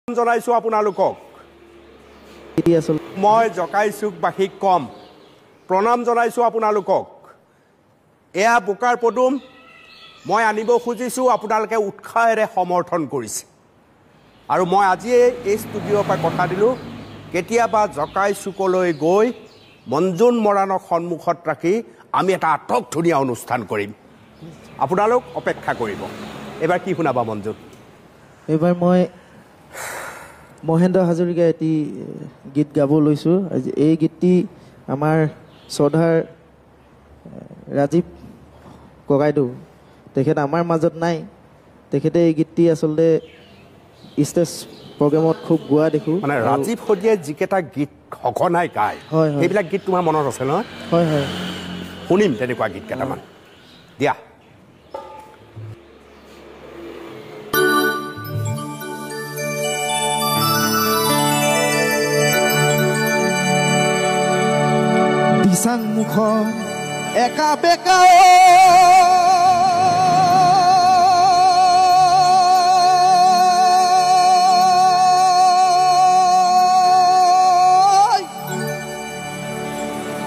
জনাইছো আপোনালোকক মই জকাইচুকবাসীক কম প্ৰণাম জনাইছো আপোনালোকক এয়া বুকাৰ পদুম মই আনিব খুজিছো আপোনালোকে উৎসাহেৰে সমৰ্থন কৰিছে আৰু মই আজি এই ষ্টুডিঅ'ৰ পৰা কথা দিলো কেতিয়াবা জকাইচুকলৈ গৈ মঞ্জুন মৰাণক সন্মুখত ৰাখি আমি এটা আটক ধুনীয়া অনুষ্ঠান কৰিম আপোনালোক অপেক্ষা কৰিব এবাৰ কি শুনাবা মঞ্জুন এবাৰ মই মহেন্দ্ৰ হাজৰিকা এটি গীত গাব লৈছোঁ এই গীতটি আমাৰ শ্ৰদ্ধাৰ ৰাজীৱ ককাইদেউ তেখেত আমাৰ মাজত নাই তেখেতে এই গীতটি আচলতে ষ্টেজ প্ৰগ্ৰেমত খুব গোৱা দেখোঁ মানে ৰাজীৱ শদিয়াই যিকেইটা গীত সঘনাই গায় সেইবিলাক গীত তোমাৰ মনত আছে নহয় হয় হয় শুনিম তেনেকুৱা গীত কেইটামান দিয়া দিচাং মুখ একা বেকা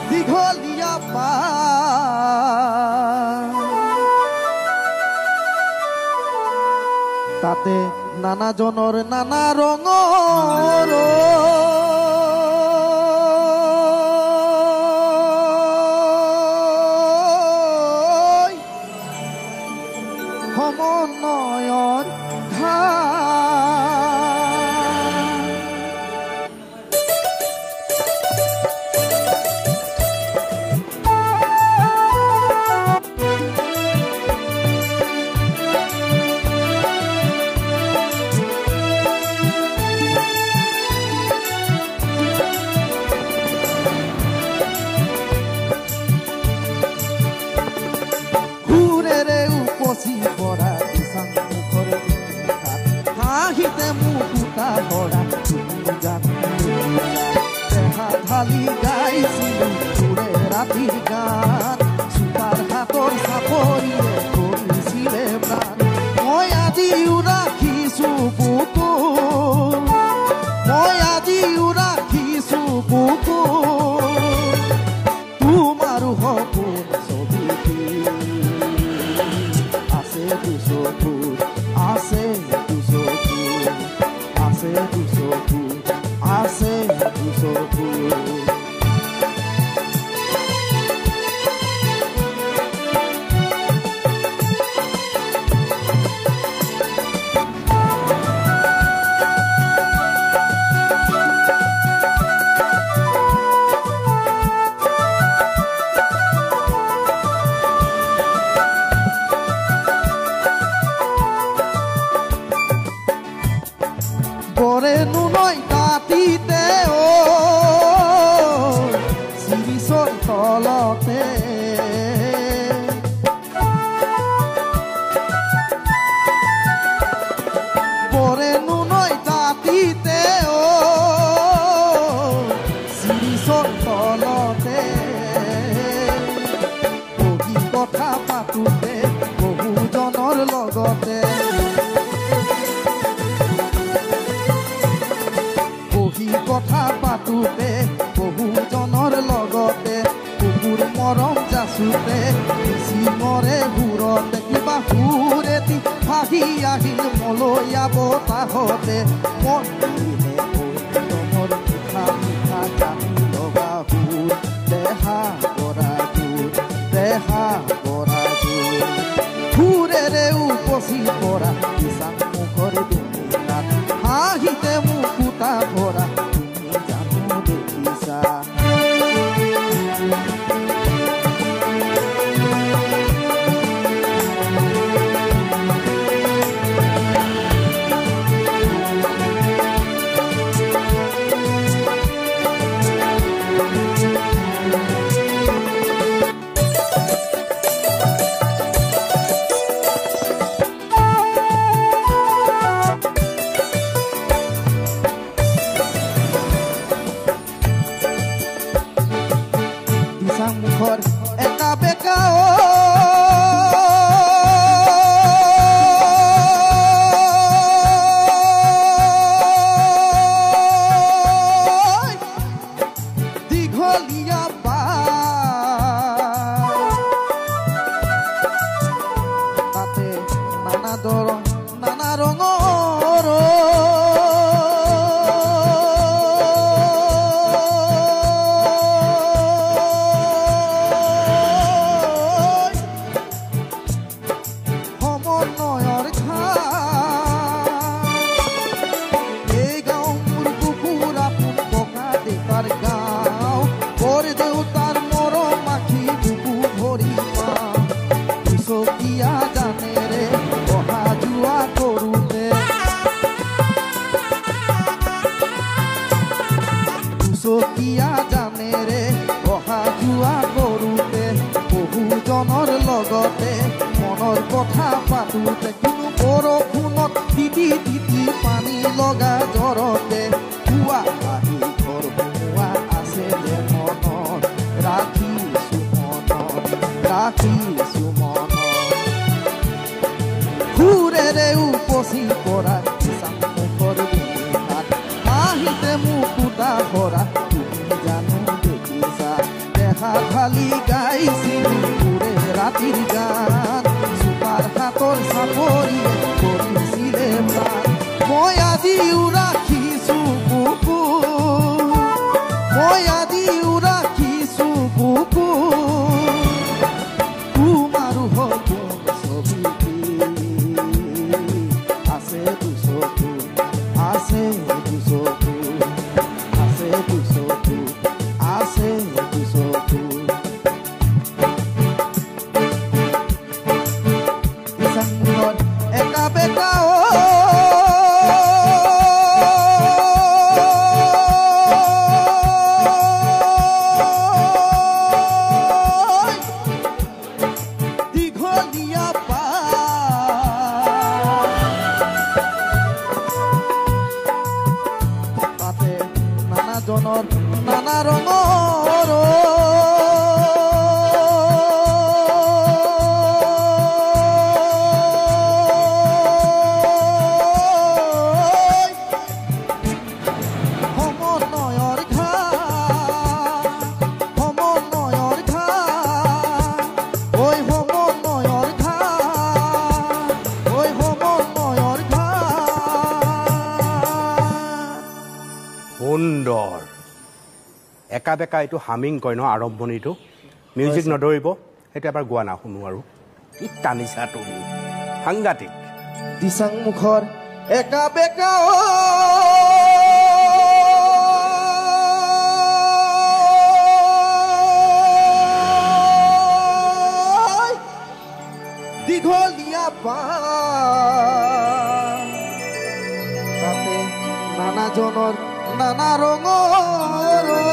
দীঘলীয়া পা তাতে নানাজনৰ নানা ৰঙৰ সমন্বয়ৰ ঘূৰেৰে উপচি পৰা দিচাং মুখৰে হাঁহিতে মুকুতা ভৰা তুমি জানো দেহা ঢালি গাইছিলো তোৰে ৰাতিৰ গান চুপাৰ হাতৰ চাপৰিয়ে কৰিছিলে প্ৰাণ মই আজিও ৰাখিছো বুকু মই আজিও ৰাখিছো বুকু তোমাৰো সপোন ছবি আছে দুচকুৰ আছে দুচকুৰ আছে দুচকুৰ আছে দুচকুৰ বৰে নুনৈ কাটিতে চিৰিচৰ তলতে বৰে নুনৈ কাটিতে চিৰিচৰ তলতে বহি কথা পাতোতে বহুজনৰ লগতে কথা পাতোতে বহুজনৰ লগতে কুকুৰ মৰম যাচোতে চিমৰে ঘূৰতে কিবা সুৰেতি ভাহি আহিল মলয়া বতাহতে মনে মোৰ মিঠা মিঠা গানি লগা সুৰ দেহা কৰা জোৰ দেহা কৰা জোৰ সুৰেৰে উপচি পৰা দিচাং মুখৰে দুনিয়াত হাঁহিতে মুকুতা ভৰা তুমি জানো দেখিছা বাটতে কোনো বৰষুণত তিতি তিতি পানী লগা জ্বৰতে পুৱা আহি ঘৰ সোমোৱা আছে যে মনত ৰাখিছো মনত সুৰেৰে উপচি পৰা মুখৰ ভূমিকাত আহিতে মোক কুটা ভৰা তুমি জানো দেখিছা দেখা খালি গাইছিল সুৰে ৰাতিৰ গান চুপাৰ হাতৰ চাপৰিয়ে কৰিছিলে প্ৰাণ মই আজিও ৰাখিছো বুকুত মই আজিও ৰাখিছো বুকুত তোমাৰো সপোন ছবিটি আছে দুচকু আছে দুচকু আছে দুচকু আছে দুচকু সংগত একা বেকা নানা ৰঙৰ সমন্বয়ৰ ঘাট ঐ সমন্বয়ৰ ঘাট ঐ সমন্বয়ৰ ঘাট সুন্দৰ একা বেকা এইটো হামিং কয় ন আৰম্ভণিটো মিউজিক নধৰিব সেইটো এবাৰ গোৱা না শুনো আৰু কি টানিছা তুমি সাংঘাতিক দিচাং মুখৰ একা বেকা দীঘলীয়া পাত তাতে নানাজনৰ নানা ৰঙৰ